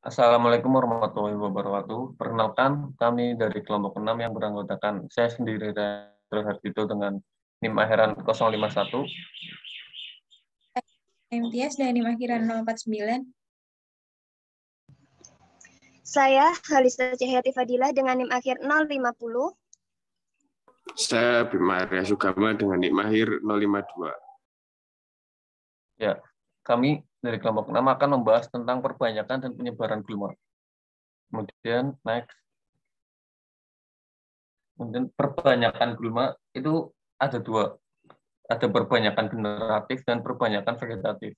Assalamualaikum warahmatullahi wabarakatuh. Perkenalkan, kami dari kelompok 6 yang beranggotakan saya sendiri, Redro Hardito, dengan NIM akhiran 051. MTS dan NIM akhiran 049. Saya Halista Cahyati Fadilah dengan NIM akhir 050. Saya Bima Arya Sugama dengan NIM akhir 052. Ya, kami dari kelompok 6 akan membahas tentang perbanyakan dan penyebaran gulma. Kemudian next. Kemudian perbanyakan gulma itu ada dua. Ada perbanyakan generatif dan perbanyakan vegetatif.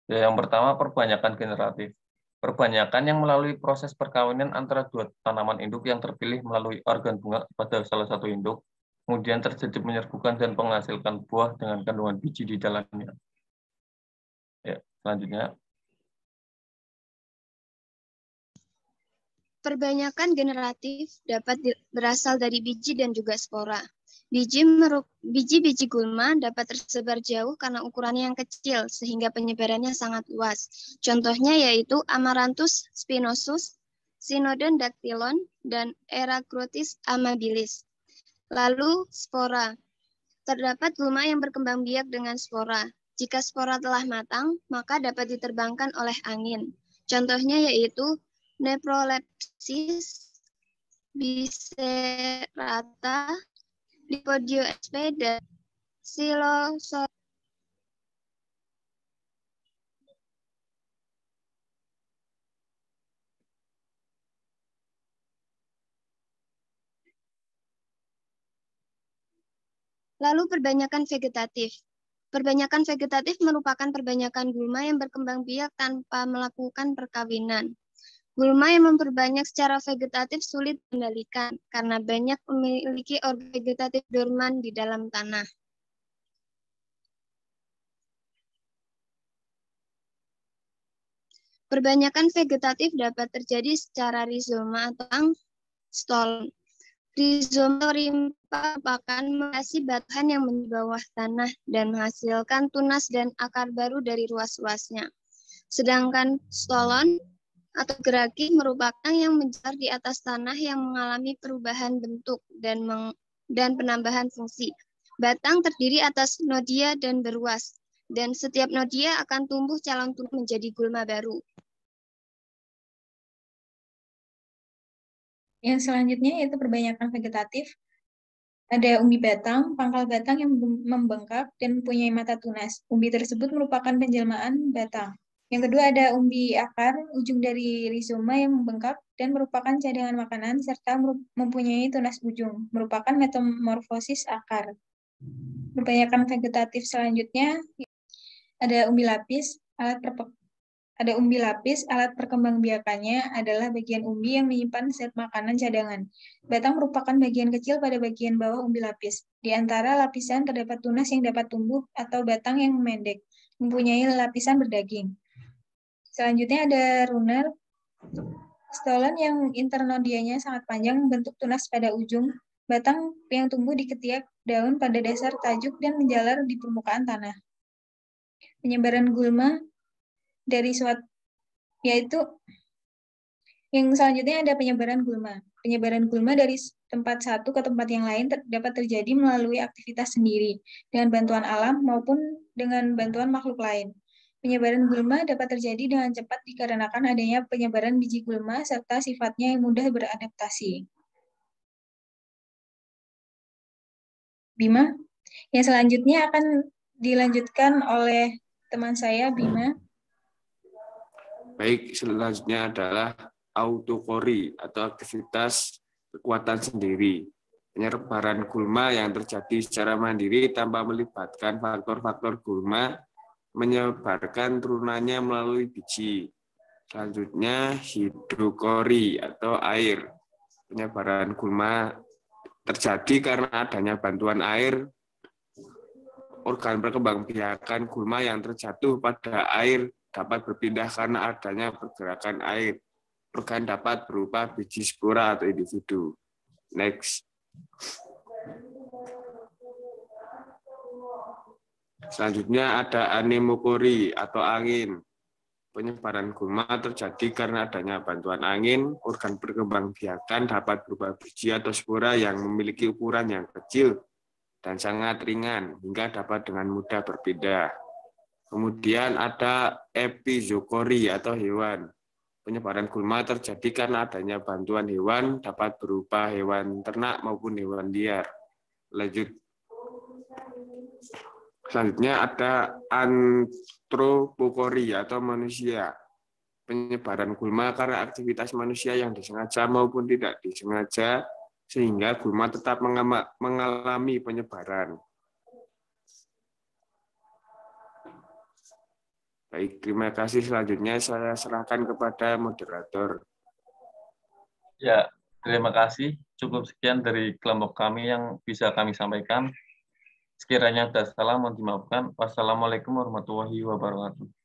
Ya, yang pertama perbanyakan generatif. Perbanyakan yang melalui proses perkawinan antara dua tanaman induk yang terpilih melalui organ bunga pada salah satu induk, kemudian terjadi penyerbukan dan menghasilkan buah dengan kandungan biji di dalamnya. Ya, selanjutnya. Perbanyakan generatif dapat berasal dari biji dan juga spora. Biji-biji gulma dapat tersebar jauh karena ukurannya yang kecil, sehingga penyebarannya sangat luas. Contohnya yaitu Amaranthus spinosus, Cynodon dactylon, dan Eragrostis amabilis. Lalu spora. Terdapat gulma yang berkembang biak dengan spora. Jika spora telah matang, maka dapat diterbangkan oleh angin. Contohnya yaitu Neprolepsis, Biserata, Lipodio sp, dan Siloso. Lalu perbanyakan vegetatif. Perbanyakan vegetatif merupakan perbanyakan gulma yang berkembang biak tanpa melakukan perkawinan. Gulma yang memperbanyak secara vegetatif sulit dikendalikan karena banyak memiliki organ vegetatif dorman di dalam tanah. Perbanyakan vegetatif dapat terjadi secara rizoma atau stolon. Rizoma rimpa merupakan melasi batuan yang di bawah tanah dan menghasilkan tunas dan akar baru dari ruas-ruasnya. Sedangkan stolon atau geragi merupakan yang menjalar di atas tanah yang mengalami perubahan bentuk dan penambahan fungsi. Batang terdiri atas nodia dan beruas, dan setiap nodia akan tumbuh calon tunas menjadi gulma baru. Yang selanjutnya yaitu perbanyakan vegetatif. Ada umbi batang, pangkal batang yang membengkak dan mempunyai mata tunas. Umbi tersebut merupakan penjelmaan batang. Yang kedua ada umbi akar, ujung dari rizoma yang membengkak dan merupakan cadangan makanan serta mempunyai tunas ujung, merupakan metamorfosis akar. Perbanyakan vegetatif selanjutnya ada umbi lapis, alat perkembangbiakannya adalah bagian umbi yang menyimpan zat makanan cadangan. Batang merupakan bagian kecil pada bagian bawah umbi lapis. Di antara lapisan terdapat tunas yang dapat tumbuh atau batang yang memendek, mempunyai lapisan berdaging. Selanjutnya ada runner, stolon yang internodianya sangat panjang membentuk tunas pada ujung, batang yang tumbuh di ketiak daun pada dasar tajuk dan menjalar di permukaan tanah. Penyebaran gulma dari suatu, yaitu yang selanjutnya ada penyebaran gulma. Penyebaran gulma dari tempat satu ke tempat yang lain dapat terjadi melalui aktivitas sendiri, dengan bantuan alam maupun dengan bantuan makhluk lain. Penyebaran gulma dapat terjadi dengan cepat dikarenakan adanya penyebaran biji gulma serta sifatnya yang mudah beradaptasi. Bima, yang selanjutnya akan dilanjutkan oleh teman saya, Bima. Baik, selanjutnya adalah autokori atau aktivitas kekuatan sendiri. Penyebaran gulma yang terjadi secara mandiri tanpa melibatkan faktor-faktor gulma menyebarkan turunannya melalui biji. Selanjutnya hidrokori atau air. Penyebaran gulma terjadi karena adanya bantuan air. Organ perkembangbiakan gulma yang terjatuh pada air dapat berpindah karena adanya pergerakan air. Organ dapat berupa biji spora atau individu. Next. Selanjutnya ada anemokori atau angin. Penyebaran gulma terjadi karena adanya bantuan angin. Organ perkembangbiakan dapat berupa biji atau spora yang memiliki ukuran yang kecil dan sangat ringan hingga dapat dengan mudah berpindah. Kemudian ada epizokori atau hewan. Penyebaran gulma terjadi karena adanya bantuan hewan, dapat berupa hewan ternak maupun hewan liar. Selanjutnya ada antropokori atau manusia. Penyebaran gulma karena aktivitas manusia yang disengaja maupun tidak disengaja, sehingga gulma tetap mengalami penyebaran. Baik, terima kasih. Selanjutnya saya serahkan kepada moderator. Ya, terima kasih. Cukup sekian dari kelompok kami yang bisa kami sampaikan. Sekiranya ada salah, mohon dimaafkan. Wassalamualaikum warahmatullahi wabarakatuh.